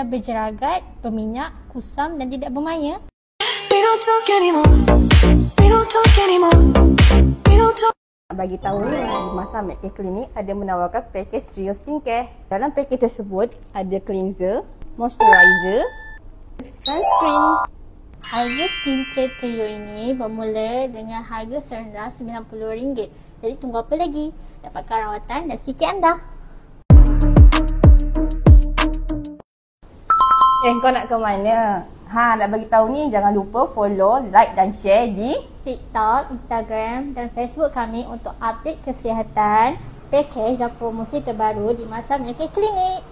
berjeragat, berminyak, kusam dan tidak bermaya. We don't talk anymore. We don't talk anymore. We don't talk. Bagi tahu ni, di Masa McCare Clinic ada menawarkan pakej trio skincare. Dalam pakej tersebut ada cleanser, moisturizer, sunscreen. Harga skincare trio ini bermula dengan harga serendah RM90. Jadi tunggu apa lagi? Dapatkan rawatan dan skincare anda. Kau nak ke mana? Nak bagi tahu ni, jangan lupa follow, like dan share di TikTok, Instagram dan Facebook kami untuk update kesihatan, pakej dan promosi terbaru di Masa McCare Clinic.